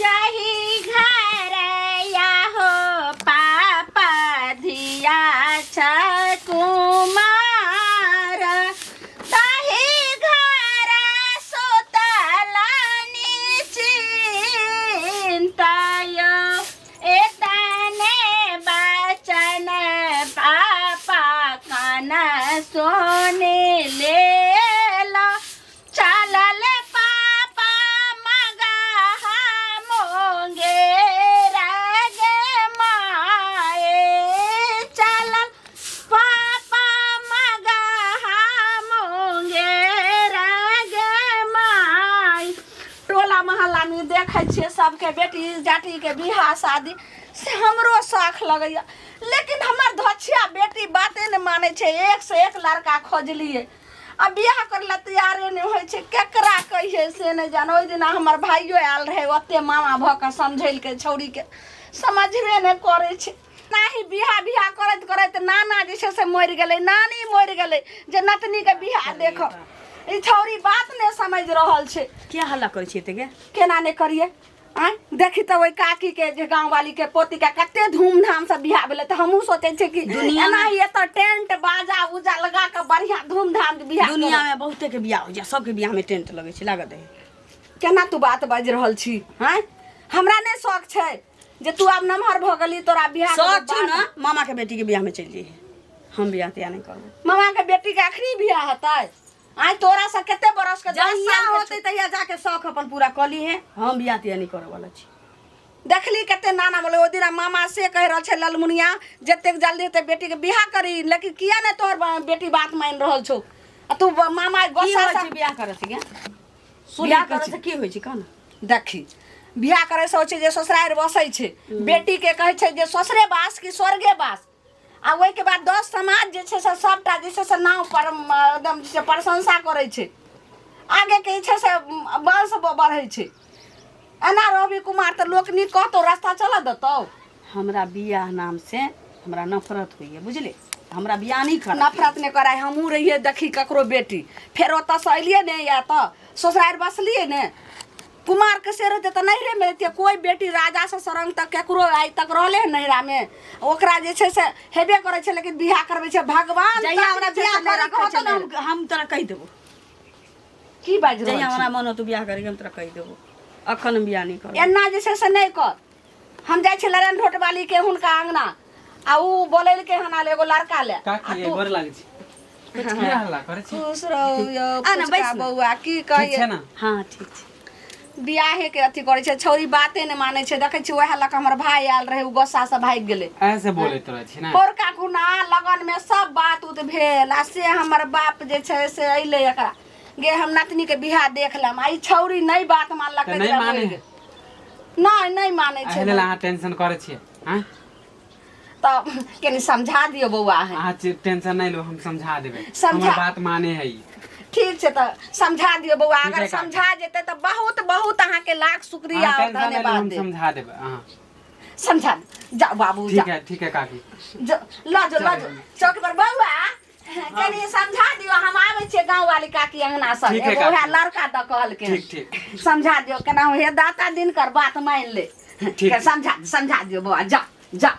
रही घर या हो पापा धिया कुमार ताही घर सुतलानी चिंतायो एतने बचन पापा कान सोने ले ला चलल पापा मगा मोंगे रगे माए चलल पापा मगा मोंगे रगे माए टोला मोहल्ला में देखे छिए सबके बेटी जाति के बियाह शादी से हमरो शौक लगैया लेकिन हमर धछिया बेटी बाते न माने छे एक से एक लड़का खोजलिए अब बियाह करला तैयारे नहीं होय छे केकरा कहिए से नहीं जान ओइ दिन हमर भाइयो आयल रहे ओते मामा भ के समझैल के छौरी के समझबे नहीं करे छे नाही बियाह करत करत नाना जे छे से मर गेलै नानी मर गेलै जे नतनी के बियाह देखो ई छौरी बात नहीं समझ रहल छे क्या हल्ला करे छे तेगे केना नहीं करिए आ देखी तो वही काकी के जे गांव वाली के पोती का कते धूमधाम से बियाह भेले त हमहू सोचे छे कि एना ही त टेंट बाजा उजा लगा के बढ़िया धूमधाम बियाह दुनिया में बहुते के बियाह हो जा सबके बियाह में टेंट लगे छे लागत है केना तू बात बाज रहल छी हैं हमरा ने शौक छे जे तू अब नमहर भ गेली तोरा बियाह शौक छ ना मामा के बेटी के बियाह में चल जइहे हम बियाह तैयार नहीं करब मामा के बेटी के आखिरी बियाह हतै आई तोरा से कते बरस के 10 साल होते तैया जाके शौक अपन पूरा कली है हम बियाह तैयार नहीं करे वाला छी देखली कते नाना बोले ओ दिन मामा से कह रहल छे ललमुनिया जते जल्दी होते बेटी के बियाह करी लेकिन किया ने तोर बेटी बात मान रहल छौ आ तू मामा गोसा से बियाह करे से क्या बियाह करे से की होय छी कहना देखी बियाह करे से होय छे जे ससुरार बसै छे बेटी के कहे छे जे ससुरे बास की स्वर्गे बास आ ओइ के बाद 10 समाज जे छे से सबटा जे छे से नाम पर एकदम जे प्रशंसा करे छे आगे के छे से वंश बढ़ै छे एना रवि कुमार त लोक नी कहतो रास्ता चला दतो हमरा बियाह नाम से हमरा नफरत होइए बुझले हमरा बियाह नहीं कर नफरत ने कराय हमहू रहिए देखी ककरो बेटी फेर ओत से अलिए ने या त ससुरार बसलिए ने कुमार के से रहते त नहिरे में रहते कोई बेटी राजा से सरंग तक केकरो आई तक रहले नहिरा में ओकरा जे छे से हेबे करे छे लेकिन बियाह करबे छे भगवान जहिया हमरा बियाह करे छे हम तोरा कहि देबो की बाज रहल जहिया हमरा मन तू बियाह करे हम तोरा कहि देबो अखन हम बियाह नहीं करब एना जे छे से नहीं कर हम जाय छे लरन ढोट वाली के हुनका अंगना आ उ बोलेल के हना एगो लड़का ले काकी गोर लागे छी कुछ की हल्ला करे छी खुश रहो यो आना बैस बउआ की कहिए ठीक छे ना हां ठीक छे बियाहे के अथी करे छे छौरी बाते ने माने छे देखे छी ओहे लक हमर भाई आयल रहे उ गोसा से भाग गेले ऐसे बोले तो छी ना पोरका खुना लगन में सब बात उत भेल आ से हमर बाप जे छे से अइले एकरा गे हम नतनी के बियाह देख लेम आई छौरी नहीं बात मानलक त नहीं माने नहीं माने छे अहिले ला टेंशन करे छी हां त केनी समझा दियो बउआ है आज टेंशन नहीं लो हम समझा देबे समझा- हमर बात माने है ठीक छे त समझा दियो बउआ अगर समझा जेते त बहुत बहुत अहाँ के लाख शुक्रिया और धन्यवाद हम दे समझा देबे हां समझा जा बाबू जा ठीक है काकी लाजो चौक पर बउआ कनी समझा दियो हम आवे छे गांव वाली काकी अंगना से ठीक है एगो काकी। है लड़का द कहल के ठीक समझा दियो केना हे दाता दिन कर बात मान ले ठीक के समझा दियो बउआ जा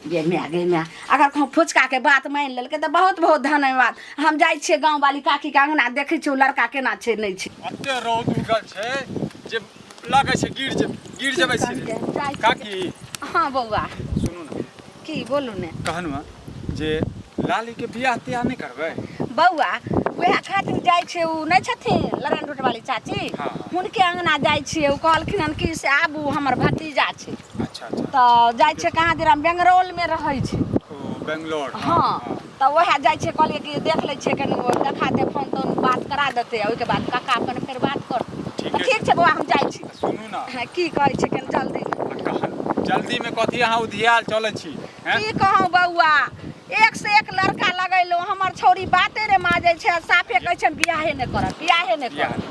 गे मैं अगर कहूँ फुचका के बात मान लेल के तो बहुत बहुत धन्यवाद हम जाय छे गांव वाली काकी के अंगना देखे छी लड़का केना छे नहीं छे अते रौद उगल छे जे लागे छे गिर जेबै से काकी हाँ बउआ सुनू ना की बोलू ने कहनुआ जे लाली के बियाह तियाह नहीं करबै बउआ वह खातिर जाय छे उ नहीं छथिन लरन ढोट वाली चाची हाँ। हुनके अंगना जाय छे उ कहलखिन हन कि से आबू हमर भतीजा छे अच्छा तो जाय छे कहाँ दिन हम बेंगरौल में रहै छे ओ बेंगलोर हाँ तो वह जाय छे कहलिए कि देख ले छे कनी वो देखा दे फोन तो बात करा देते ओइ के बाद काका अपन फिर बात कर ठीक है। ठीक छे बउआ हम जाय छी सुनू ना हाँ, की कहै छे कनी जल्दी जल्दी में कथी अहाँ उधियाल चलै छी हैं की कहूँ बउआ एक से एक लड़का लगैलो हमर छौरी बाते रे माजे छे साफे कहै छे बियाहे ने करब बियाह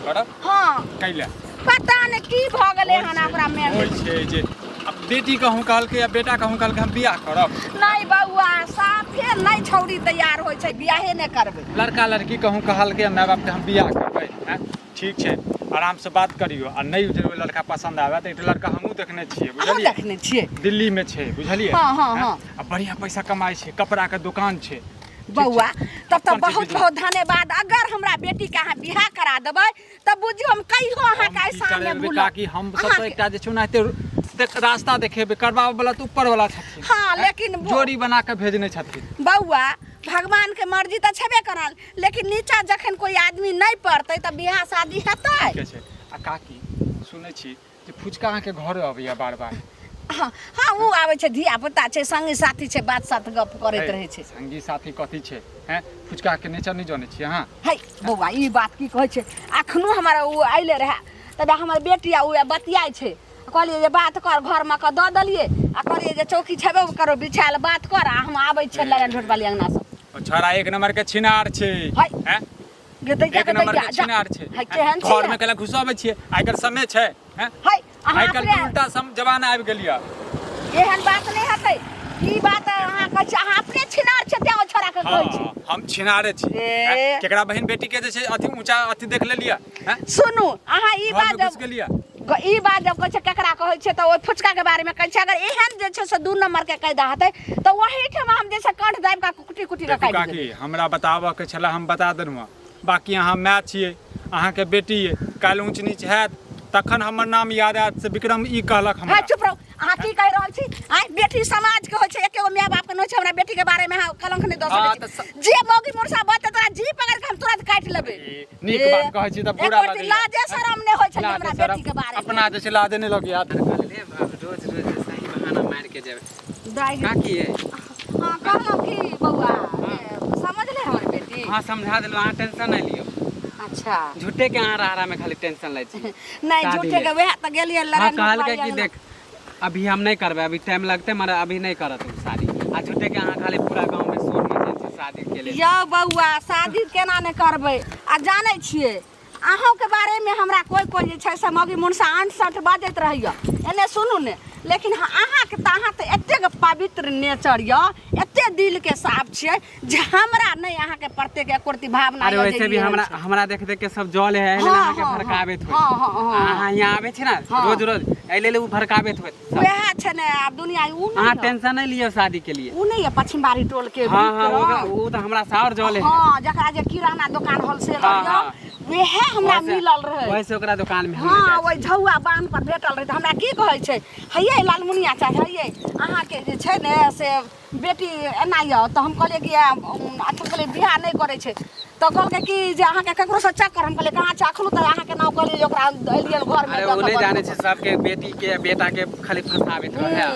करब हाँ कैला पता ने की भ गेले हन ओकरा में होय छे जे अब बेटी कहूँ कहल के या बेटा कहूँ कहल के हम बियाह करब नहीं बउआ साफे नहीं छौरी तैयार होय छे बियाहे ने करबे लड़का लड़की कहूँ कहल के माय बाप के हम बियाह करबै हैं ठीक छे आराम से बात करियो आ नहीं जे लड़का पसंद आवे त एकटा लड़का हमहू देखने छियै हम बुझलियै देखने छियै दिल्ली में छै बुझलियै हाँ, हाँ, हैं? हाँ। आ बढ़िया पैसा कमाई छै कपड़ा के दुकान छै बउआ तब तो अपन बहुत चीज बहुत धन्यवाद। अगर हमरा बेटी के अहाँ बियाह करा देबै तब बुझियो हम कहियो अहाँ के एहसान में भूलब। काकी हम सब तो एकटा जे चुनाते देख रास्ता देखेबे करबावे वाला तो ऊपर वाला छथिन हाँ, हैं? लेकिन जोड़ी बना के भेजने छथिन बउआ भगवान के मर्जी तो छेबे करल, लेकिन नीचा जखन कोई आदमी नहीं पड़तै तब बियाह शादी हेतै। के छै आ काकी सुनै छी जे फुचका अहाँ के घर अबैया बार-बार हाँ हाँ, वो आबै छै, धिया पुता छै, संगी साथी छै, बात साथ गप करैत रहै छै। संगी साथी कथी छै हैं फुचका के नेचर नहीं जाने छी अहाँ है बउआ ई बात की कहै छै, अखनो हमारा वो आइले रहे तब हमर बेटी आ उ बतियाइ छै, कहलिए जे बात कर घर में के दऽ देलिए आ कहलिए जे चौकी छेबे करो बिछायल बात कर आ हम आबै छै लड़न झोट वाली अंगना से। छोरा एक नंबर के छिनार छै है हैं गेतै एक नंबर के छिनार छै है केहन छै घर में केला घुसाबै छियै आइकर समय छै हैं है अहाँ आइकर अपने उल्टा सम जमाना आबि गेलिया एहन बात नहीं हेतै। ई बात अहाँ कहै छी, अहाँ अपने छिनार छै तें ओ छोरा के कहै छी। हम छिनारे छी ए। हैं? केकरा बहन बेटी के जे छै अथी ऊंचा अथी देख लेलिया हैं सुनू अहाँ ई घर में बात घुस गेलिया ई बात जब कहै छै केकरा कहै छै तऽ ओइ फुचका के बारे में कहै छै, अगर एहन जे छै से 2 नंबर के कैदा हेतै तऽ वही ठम हम जे छै कंठ दाबि के कुटी कुटी के देखू काटि काकी देबै। हमरा बताबऽ के छला हम बता देलहुँ बाकी अहाँ माय छियै अहाँ के बेटी ये काल्हि ऊंच नीच हैत तखन हमर नाम याद आयत से विक्रम ई कहलक है हमरा चुप रहो, अहाँ की कहि रहल छी? आइ बेटी समाज के होइ छै, एकेगो माय बाप के नहि छै हमरा बेटी के बारे में कलंक नहीं दऽ हाँ, सकै छी। जे मौगी मुरसा बात तोरा जी पकड़ के हम तुरंत काटि लेबै। नीक बात कहै छी तऽ पूरा एको लाजे शरम नहीं होइ छै हमरा बेटी के बारे में। अपना जे छै लाजे नहीं लगे याद रोज रोज सही बहाना मार के जावे दाई काकी है हां कहलौ की बउआ समझ ले हमर बेटी। हाँ समझा दिलो अहाँ टेंशन नहीं लियो अच्छा झूठे के अहाँ रहा में खाली टेंशन लै छी नहीं शादी झूठे के में। वह त गेलिए हाँ लड़न कहल के कि देख अभी हम नहीं करबे अभी टाइम लगते मगर अभी नहीं करत हूँ शादी आ झूठे के अहाँ खाली पूरा गांव में शोर मचे छै शादी के लिए। यौ बउआ शादी केना ने करबै आ जानै छियै अहों के बारे में हमरा कोई जे छै से मौगी मुनसा 68 बाजैत रहैया एने सुनू ने, लेकिन अहाँ के त एतेक पवित्र नेचर य एते दिल के साफ छियै जे हमरा नहीं अहाँ के प्रत्येक एकोरती भावना अरे वैसे भी हमरा देख देख के सब जल है एले अहाँ के भड़काबेत होय। अहाँ यहाँ आबे छै ना रोज रोज एले ले उ भड़काबेत होय। वह छै ने अब दुनिया उ अहाँ टेंशन नहीं लियो शादी के लिए। उ नहीं है पश्चिम बारी टोल के हाँ हाँ वो तो हमरा सावर जल है। हां जकरा जे किराना दुकान होलसेलर हाँ, य हाँ। वह हमरा मिलल रहे। वैसे ओकरा दुकान में हाँ वही झौआ बांध पर भेटल रहे हमरा की कहै छै हैये लालमुनिया चाहे हैये अहाँ के जे छै ने से बेटी एना य तो हम कहलिए कि अच्छा कहलिए बियाह नहीं करे छै तो कहलकै कि जे अहाँ के ककरो से चक्कर हम कहलिए कहाँ चाखलू तो अहाँ के नाम कहलिए ओकरा एलियन घर में। अरे वो नहीं जाने छै सबके बेटी के बेटा के खाली फंसाबेत रहे।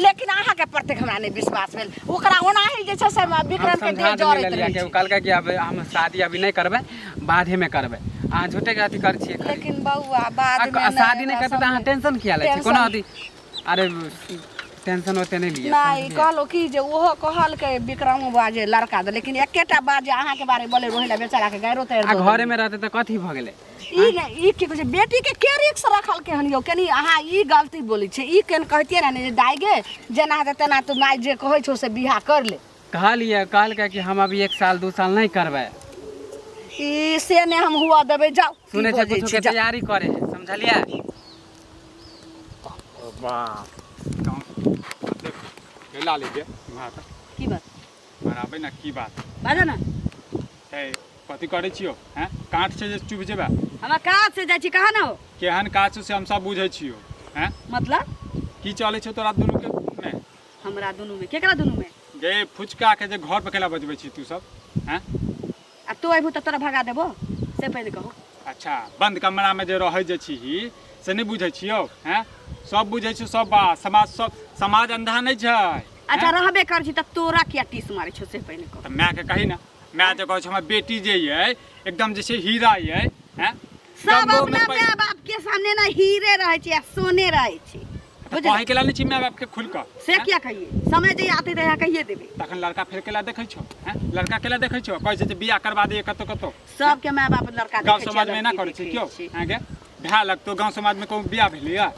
लेकिन अहाँ के प्रत्येक हमरा नहीं विश्वास भेल ओकरा ओना ही जे छै से विक्रम के दे जरैत रहे के कहलकै कि अब हम शादी अभी नहीं करबे बादे में करबे। अहाँ झूठे के अथी कर छियै खाली। लेकिन बउआ बाद में शादी नहीं करते तो अहाँ टेंशन किया लै छी कोनो अथी अरे टेंशन होते नहीं लिए नहीं कहलो कि जे ओहो कहल के विक्रम बाजे लड़का दे लेकिन एकेटा बात जे अहाँ के बारे बोले रोहिला बेचारा के गैरो तैर आ घरे में रहते तो कथी भ गेले। ई की कहै छै बेटी के रिक्स रखल के हनियो कनी अहाँ ई गलती बोली छै ई केन कहतिए ना जे दाई गे जेना हेते तेना तू माय जे कहै छौ से बियाह कर ले। कहल कि हम अभी 1 साल 2 साल नहीं करबे ई से ने हम हुआ देबे जाओ सुने छै कुछ के तैयारी करे है समझलिए। वाह ला लीजिए की बात बराबर ना की बात बाजा ना है कथी करे छियो हैं काट से जे चुभ जेबा हमरा काज से जाइ छी कहाँ ना हो केहन काज से हम सब बुझै छियो हैं मतलब की चले छै तोरा दुनू के में हमरा दुनू में केकरा दुनू में गे फुचका के जे घर पे केला बजबै छी तू सब हैं आ तू अइबू त तोरा भगा देबो से पहिले कहो। अच्छा बंद कमरा में जे रहै जे छी से नहीं बुझै छियो हैं सब बुझै छियो सब बात समाज अंधा नहीं छै। अच्छा रहबे कर छी त तोरा किया टीस मारै छौ से पहिले कहो। त मैं के कही ना मैं जे कहै छै हमर बेटी जे ये एकदम जैसे हीरा ये हैं सब अपना माय बाप के सामने ना हीरे रहे छी आ सोने रहे छी कहे केला नहीं छी माय बाप के खुल कर से क्या कहिए समय जे आते रहे कहिए देबे तखन लड़का फेर केला देखै छौ हैं लड़का केला देखै छौ कहै छै जे बियाह करबा दे कतो कतो सब के माय बाप लड़का गांव समाज में ना करै छै क्यों हैं गे भै लगतो गांव समाज में को बियाह भेलै या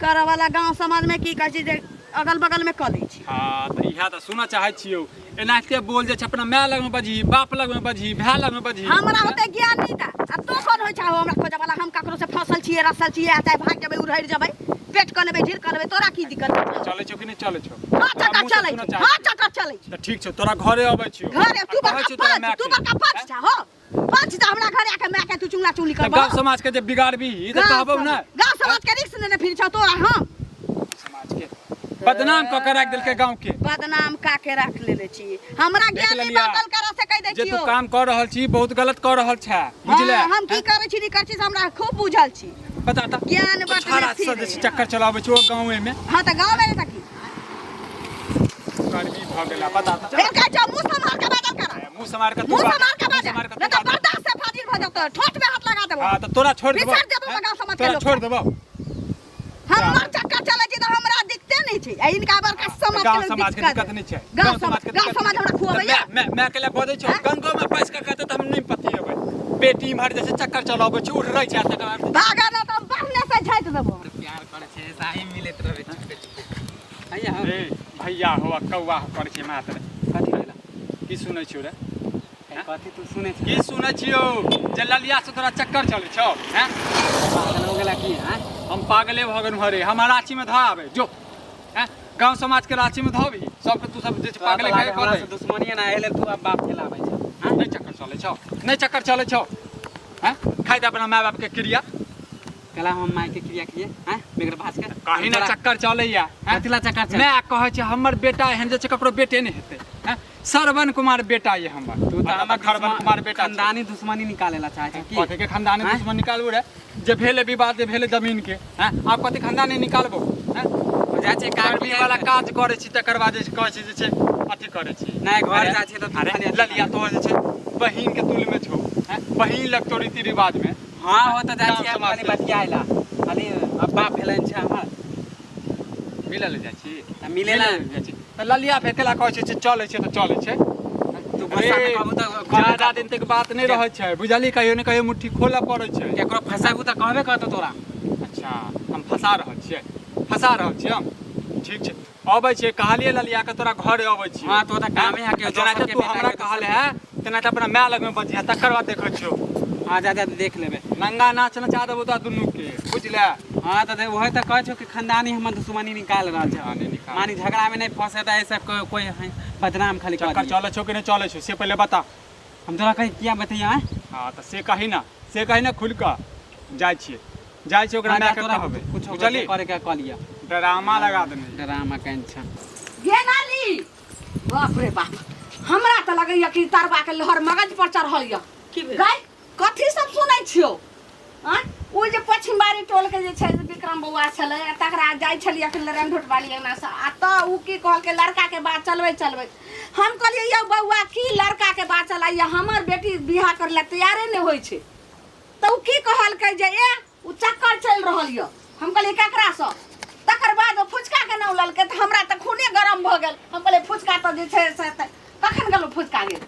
करे वाला गांव समाज में की कहै छै जे अगल बगल में कऽ दै छी। हाँ तो इएह तो सुनऽ चाहै छियौ। एनाहिते बोल जे छै अपना माय लग में बजही, बाप लग में बजही, भाय लग में बजही। हमरा होते ज्ञान नहीं था। अब तो कौन होय चाहो हमरा खोजे वाला? हम ककरो से फसल छिए, रसल छिए, चाहे भाग जेबै, उड़हर जेबै, पेट कर लेबै, ढीर कर लेबै, तोरा की दिक्कत? चलै छौ कि नहीं चलै छौ? हां चटा चलै छै, हां चटा चलै छै। तो ठीक छौ, तोरा घरे अबै छियौ। घरे तू कहै छौ तोरा माय तू के। बड़का पंच छ हो। पंच त हमरा घरे आके माय के तू चुंगला चुंगली तो करबो। गांव समाज के जे बिगाड़बी त कहबौ ना। गांव समाज के रिक्स ने फिर छौ तोरा। हम समाज के बदनाम क के राख देलकै गांव के। बदनाम का के रख लेले छी। हमरा ज्ञान नहीं बातल करा से कह दै जे छियो। तू काम कर रहल छी बहुत गलत कर रहल छै, बुझले? हम की करै छी नहीं करै छी हमरा खूब बुझल छी। बता त ज्ञान बतले छी। से चक्कर चलाबै छी ओ गांव में। हां त गांव में तकी करबी भ गेला, बता त। फेर कह जा मुंह समार के बादल करा। मुंह समार के तू मुंह समार के मुंह समार के बादल। न त बर्दाश्त से फाजिल भ जत। ठोट में हाथ लगा देबो। हां त तोरा छोड़ देबो। बिचार देबो गांव समाज के तोरा लोग। छोड़ देबो। हमर चक्कर चलै छै त हमरा दिक्कते नहीं छै। आ इनका बड़का समाज गांव के समाज के दिक्कत नहीं छै। गांव समाज हमरा खुआबैया। मैं के लिए बजै छौ। गंगो में पैस के कहते त हम नहीं पतिएबै। बेटी इम्हर जैसे चक्कर चलाबै छी, उड़ रहै छै तक भागा न त बढ़ने से झाइट देबो। प्यार करे छे साही मिलत रहे छे। भैया ए भैया हो कौवा करै छै मात्र। कथी भेला? की सुनै छियो रे? कथी तू सुने छी? की सुनै छियो? जे ललिया से तोरा चक्कर चलै छौ, हैं? पागल हो गेला की? हैं? हम पागले भ गेलु हरे। हम रांची में ध आबे जो, हैं? गांव समाज के रांची में धोबी। सब के तू सब जे पागले कहे हमरा करे से दुश्मनी ना एले तू अब बाप खेलाबै छै। हां नहीं चक्कर चलै छौ, नहीं चक्कर चलै छौ, हैं? खाइ दे अपना माय बाप के क्रिया। कला हम माय के क्रिया किए हैं बेगर भास के कहीं ना चक्कर चलैया, हैं? कथिला चक्कर चल? मैं कहै छै हमर बेटा एहन जे छै ककरो बेटे नहीं हेतै, हैं? श्रवण कुमार बेटा ये हमर। तू त हमर श्रवण कुमार बेटा छै। खानदानी दुश्मनी निकालेला चाहे छै की? कथी के खानदानी हैं? दुश्मन निकालबो रे? जे भेले विवाद जे भेले जमीन के, हैं? आप कथी खानदानी निकालबो, हैं? हो जा छै कागली वाला काज करे छी तकर बाद जे कहै छी जे छै अथी करे छी। नहीं घर जा छै त तू अरे खाली ललिया तो जे छै बहिन के तुल में छौ, हैं? बहिन लग तो रीति रिवाज में हां हो त जा गाँव छै समाज खाली के। बतियाइला। खाली अब बाप भेलन छै हमर। मिले ले जाइ छी त मिलेला जाइ छी त ललिया फेकेला कहै छै चलै छै त चलै छै। तू भाषा में कहबू त ज्यादा दिन तक बात नहीं रहै छै, बुझली? कहियो ने कहियो मुट्ठी खोलऽ पड़ै छै। केकरो फसाबू त कहबे करतो तोरा। अच्छा हम फंसा रहल छियै, फंसा रहल छियै हम। ठीक छै अबै छियै, कहलिए ललिया के तोरा घरे अबै छियै। हां तो त कामे है के जेना तू हमरा कहले है तेना त अपना माय लग में बजिया, तकर बाद देखै छियौ। हां जा जा देख लेबे। नंगा नाच नचा देबो त दुनू के, बुझले? हां त वही त कहै छौ कि खानदानी हमर दुश्मनी निकाल रहल छै। खानदानी निकाल। मानी झगड़ा में नहीं फंसे त ऐसा कोई बदनाम खाली कर चक्कर दिया। चलै छौ कि नहीं चलै छौ से पहले बता। हम तोरा कहीं किया बतैया हैं? हां त से कही ना खुल के जाइ छियै ओकरा माय के कहबै, कुछ बुझली? करे के कह लिया ड्रामा लगा देने। ड्रामा कैंछा गेनाली बाप रे बाप। हमरा त लगैया कि तरबा के लहर मगज पर चढ़ल य। की भेल? गाय कथी सब सुनै छियो? हैं? ओ जे पछिमबारी टोल के जे छै विक्रम बउआ छलै तकरा जाइ छलियै कि लरनढोट वाली अंगना से आ त उ की कहल के लड़का के बात चलबै हम कहलिए यौ बउआ की लड़का के बात चलाइया, हमर बेटी बियाह करले तैयारे नहीं होय छै। त उ की कहल के जे ए उ चक्कर चल रहल य। हम कहलिए केकरा से? तकर बाद फुचका के नाम ललके त हमरा त खूने गरम भ गेल। हम कहलिए फुचका त जे छै से कखन गेलो फुचका गेल।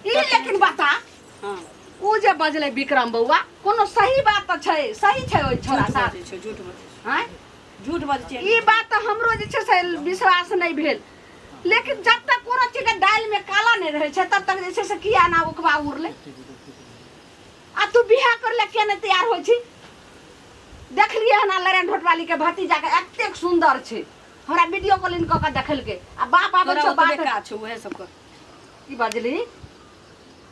ई लेकिन बता हां उ जे बजले विक्रम बउआ कोनो सही बात त छै, सही छै ओइ छोरा सा? झूठ बजै छै, हैं? झूठ बजै छै। ई बात त हमरो जे छै से विश्वास नहीं भेल। लेकिन जब तक कोनो चीज के दाल में काला नहीं रहे छै तब तक जे छै से किया ना उकवा उड़ले। आ तू बियाह करले के नहीं तैयार होय छी? देखलिए ना लरनढोट वाली के भतीजा के एतेक सुंदर छै। हमरा वीडियो कॉलिंग क के देखलके आ बाप आबै तोरा छै ओतबे बात का छौ उहे सब कर। की बजली?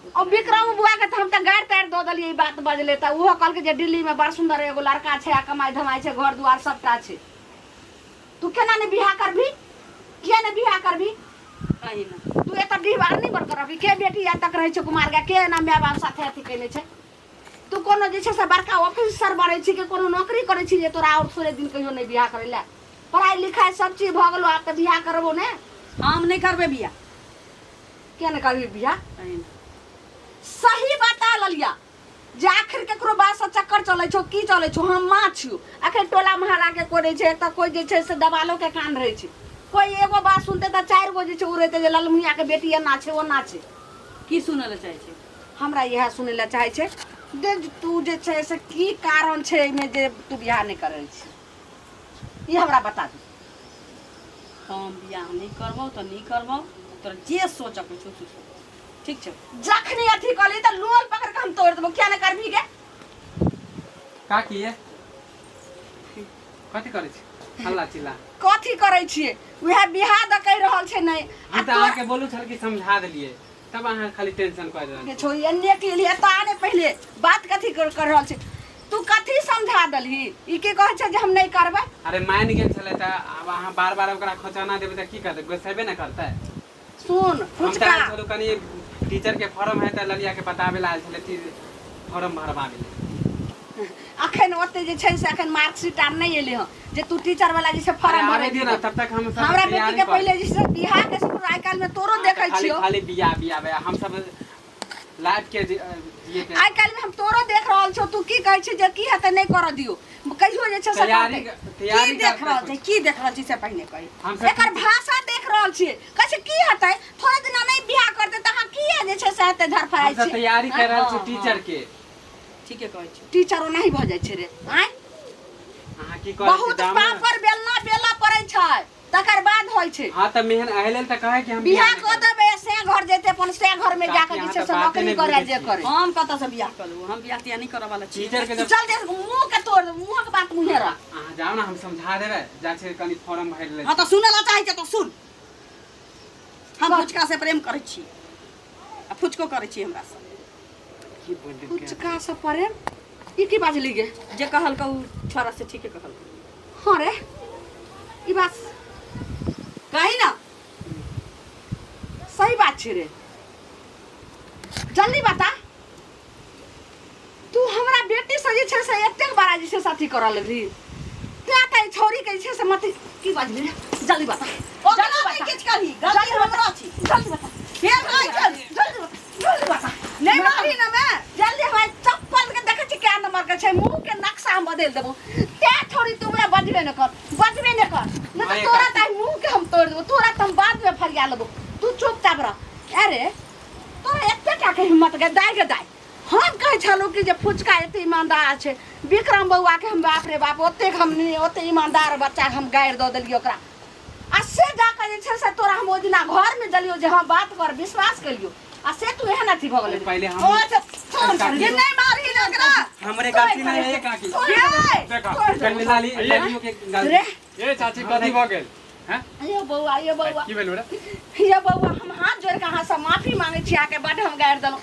और विक्रम बुआ के त हम त गाड़ ताड़ द देलिए ई बात बजले त उहो कहल के जे दिल्ली में बड़ सुंदर एगो लड़का छै आ कमाई धमाई छै, घर दुआर सबटा छै। तू केना ने बियाह करबी? किया ने बियाह करबी? कहीं ना तू एत दीवार नहीं बर करबी के बेटी या तक रहे छै कुमार के ना माय बाप साथे अथी कैले छै। तू कोनो जे छै से बड़का ऑफिसर बनै छी के कोनो नौकरी करै छी जे तोरा और थोड़े दिन कहियो नहीं बियाह करे ला? पढ़ाई लिखाई सब चीज भ गेलो, आब त बियाह करबो ने? हम नहीं करबे बियाह। क्या ने करबी बियाह? कहीं ना सही बता ललिया जे आखिर केकरो बात से चक्कर चलै छौ की चलै छौ? हम माँ छियो आखिर टोला मोहल्ला के कोई छै त कोई जे छै से दबालो के कान रहे छै। कोई एगो बात सुनते त चार गो जे छै उड़ेते जे ललमुनिया के बेटी एना छै ओना छै। की सुनै ले चाहे छै? हमरा यह सुनै ले चाहे छै जे तू जे छै से की कारण छै में जे तू बियाह नहीं करे छी? ई हमरा बता दे। हम बियाह नहीं करबो तो नहीं करबो, तोरा जे सोच के सोच। ठीक छै, जखनी अथी कली त लोल पकड़ के हम तोड़ देबो, क्या न करबी गे? का किए कथी करै छी हल्ला चिल्ला? कथी करै छियै? उहे बियाह द कहि रहल छै नहीं। हम तऽ अहाँके बोलू छल कि समझा देलिए, तब अहाँ खाली टेंशन कर रहल छी। छोड़ी एन्ने के लिए त आने पहले बात कथी कर रहल छै? तू कथी समझा दलही? ई के कहै छै जे हम नहीं करबै? अरे मान गेल छले त अब अहाँ बार-बार ओकरा खोचाना देबै त की करतै? गुस्सेबे न करतै। सुन हम फुचका, तऽ चलू कनी टीचर के फॉर्म है त ललिया के बताबे ला आयल छले, फॉर्म भरबाबे ले। अखन ओते जे छै से अखन मार्कशीट आर नहीं एले ह जे तू टीचर वाला जे छै फॉर्म भरे दियो ना, तब तक हम सब हमरा बेटी तैयारी के कर। पहले जे छै बियाह के शुरू आइ काल में तोरो देखै खाली छियो। खाली बिया हम सब लाइफ के जिए के आइ काल में हम तोरो देख रहल छौ, तू की कहै छै जे की हेतै नहीं कर दियो, कहियो जे छै से तैयारी की देख रहल छै? की देख रहल छी से पहिने कही। हम सब एकर भाषा देख रहल छियै, कहै छै की हेतै? थोड़े दिन नहीं बियाह करतै त अहाँ की जे छै से हेतै धर फराइ हम सब छै? तैयारी कर रहल छी टीचर के। ठीके कहै छी। टीचरो नहीं भ जाइ छै रे। आइ अहाँ की कहै छी? बहुत पापर बेलना बेला पड़ै छै, तकर बाद होइ छै। हां त मेहन अहलेल त कहे कि हम बियाह नहीं कऽ देबै से घर जेतै, अपन से घर में जाके जे छै से नौकरी करे जे करे। हम कतऽ से बियाह कर लेबो? हम बियाह तियाह नहीं करऽ वाला छी। टीचर के जब चल दे मुंह के तोड़, मुंह के बात मुंहे रह। अहाँ जाओ ना, हम समझा देबै। जा छै कनी फॉर्म भर ले। हाँ तो सुने ला चाहे छै तो सुन। हम फुचका से प्रेम करै छी, आ फुचको करै छी हमरा से। की बोल दे फुचका से प्रेम ई की बाजली गे? जे कहल का उ छोरा से ठीके कहल। हाँ रे ई बात कही ना, सही बात छै रे। जल्दी बता, तू हमरा बेटी से जे छै से एतेक बड़ा जे छै से अथी करल रही, त्या त छोरी के जे छै से मत की बाजली रे? जल्दी बता, ओकरा नहीं किछ कही, गलती हमरा छी। जल्दी बता, फेर नहीं चल। जल्दी बता। नहीं मारी ना मैं, जल्दी हमारे चप्पल के देखे छी क्या नंबर के छै, मुंह के नक्शा हम बदल देबो। त्या छोरी तू हमरा बजबे न कर, बजबे न कर, न तो तोरा ताई मुंह के हम तोड़ देबो, तोरा त हम बाद में फरिया लेबो। तू चुपचाप रह। अरे तोरा एते क्या के हिम्मत गे? दाई गे दाई, हम कहे छलो कि जे फुचका एते ईमानदार छै, विक्रम बउआ के हम बाप रे बाप ओते हम ओते ईमानदार बच्चा हम गायर द देलियो ओकरा। आ से जाकर जे छै से तोरा हम ओ दिना घर में देलियो जे हां बात कर, विश्वास करियो। आ से तू एहन अथी भ गेलै। पहले हम ओ से फोन कर, ये नहीं मारी ना ओकरा। हमरे गलती नहीं है काकी। ये कल लाली लड़कियों के रे गलती। ए चाची कथी भ गेल? हैं ये बउआ, ये बउआ, की भेल रे? ये बउआ, हम हाथ जोड़ के अहाँ से माफी मांगे छी, आके बड हम गायर देलो।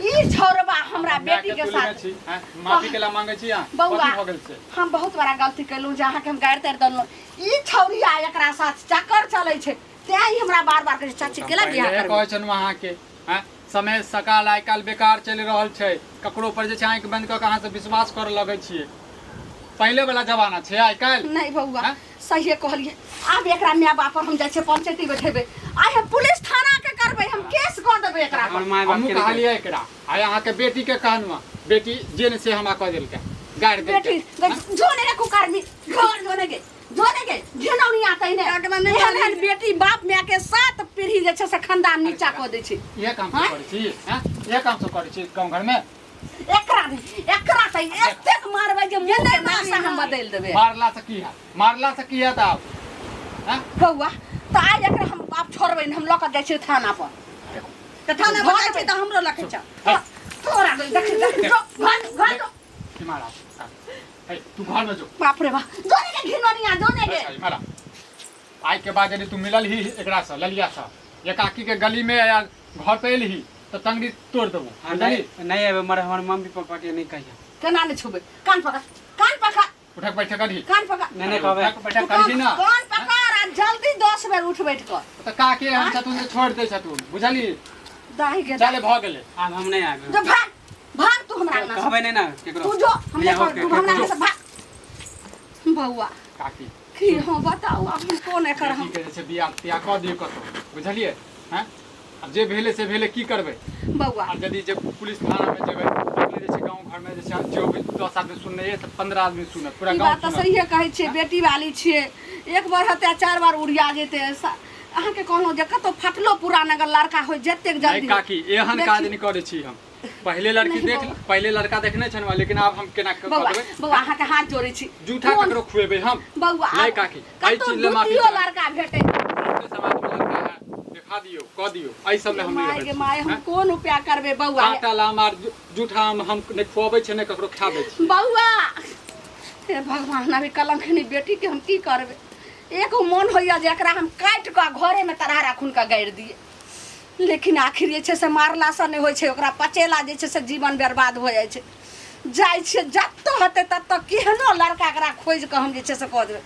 ई छोरबा हमरा बेटी के साथ हैं माफी केला मांगे छी अहाँ? बउआ, कथी भ गेल से? हम बहुत बड़ा गलती कैलू जे अहाँ के हम गायर तर देलो। ई छौरी आ एकरा साथ चक्कर चलै छै, तें ही हमरा बार-बार कहै चाची केला बियाह पहिले करबै? कहै छनु अहाँ के हैं समय सकाल आइ काल बेकार चलि रहल छै, ककरो पर जे छै आंख बंद क के अहाँ से विश्वास कर लगै छियै। पहले वाला जमाना छै आइ काल। नहीं बउआ, हैं? सही कहलिए। आब एकरा माय बाप पर हम जाइ छै पंचायती बैठेबै, आइ हम पुलिस थाना के करबै, हम केस कऽ देबै एकरा पर। हमर माय बाप हमहूँ के कहलिए एकरा आइ अहाँ के बेटी के कहनुआ, बेटी जेन से हमरा कह देलकै गाड़ बेटी देलकै। जोने रे कुकारमी घर जोने गे घेनौनी आतै ने एहन बेटी बाप माय के साथ पीढ़ी जे छै से खानदान नीचा कऽ दै छै। ये काम सब करै छी हैं? ये काम सब करै छी गांव घर में? एकरा त एतेक मारबै जे मुंह के नक्शा हम बदल देबै। मारला से की है? मारला से की है त आब? हैं? बउआ त आइ एकरा हम बाप छोड़बै न, हम लऽ कऽ जाइ छी थाना पर। त थाना पर जाइ छी त हमरो लखे छ। तोरा देख घर की मारा? ए तू घर में जो। बाप रे बाप, जोने के घिनौनिया जोने के। अच्छा मारा। आज के बाद यदि तू मिलल ही एकरा से ललिया से, ये काकी के गली में या घर पे एलही तो तंगड़ी तोड़ देबो। नहीं है हमर मम्मी पापा के नहीं कहिया। केना ने छुबै? कान पकड़, कान पकड़, उठक बैठक करी। कान पकड़। नहीं कहबे उठक बैठक करी ना। कान पकड़ आ जल्दी 10 बेर उठ बैठ कर। तो काकी हम छतुन से छोड़ दे छतुन, बुझली? दाही के चले भ गेले। अब हम नहीं आबे। जो भाग भाग तू हमरा ना कहबे नहीं ना केकरो। तू जो हम भैया, देखो ओके, तू ओके, हमरा जो। से भाग। बउआ काकी की हो बताओ, अब हम कोन एकर हम बेटी के जे बियाह तियाह क दियो कतो, बुझलिए? हैं? अब जे भेले से भेले की करबे? बउआ आ यदि जे पुलिस थाना में जेबै, अपने जे छै गांव घर में जे छै जो भी 10 आदमी सुनने है तो 15 आदमी सुनत, पूरा ई गांव बात तऽ सुनत। सही कहै छियै, बेटी वाली छियै, एक बार हत्या 4 बार उड़िया जेतै। अहाँ के कहलहुँ जे कतौ फटलो पुरान अगर लड़का हो जतेक नहीं जल्दी काकी एहन देखी। काज नहीं करे छी हम। पहले लड़की देख पहले लड़का देखने छन लेकिन अब हम केना कर बौआ देबै बौआ अहाँ के हाथ जोड़ै छी जूठा ककरो खुएबै हम बौआ नहीं काकी आई कतौ चीज ले माफी दूतियो लड़का भेटै के समाज में लड़का है दिखा दियो कह दियो आई सब में हम नहीं माय गे रहै माय हम कोन उपाय करबै बौआ काटल आम आर जूठा आम हम नहीं खुआबै छै नहीं ककरो खाबै छै बौआ हे भगवान अभी कलंखनी बेटी के हम की करबै एगो मन होइया जे एकरा हम काटि कऽ घरे में तरहारा खून के गाड़ि दिए लेकिन आखिर जे छै से मारला से नहि होइ छै ओकरा पचेला जे छै से जीवन बर्बाद हो जाइ छै जाइ छै जतऽ हेतै ततऽ केहनो लड़का एकरा खोजि कऽ हम जे छै से कऽ देबै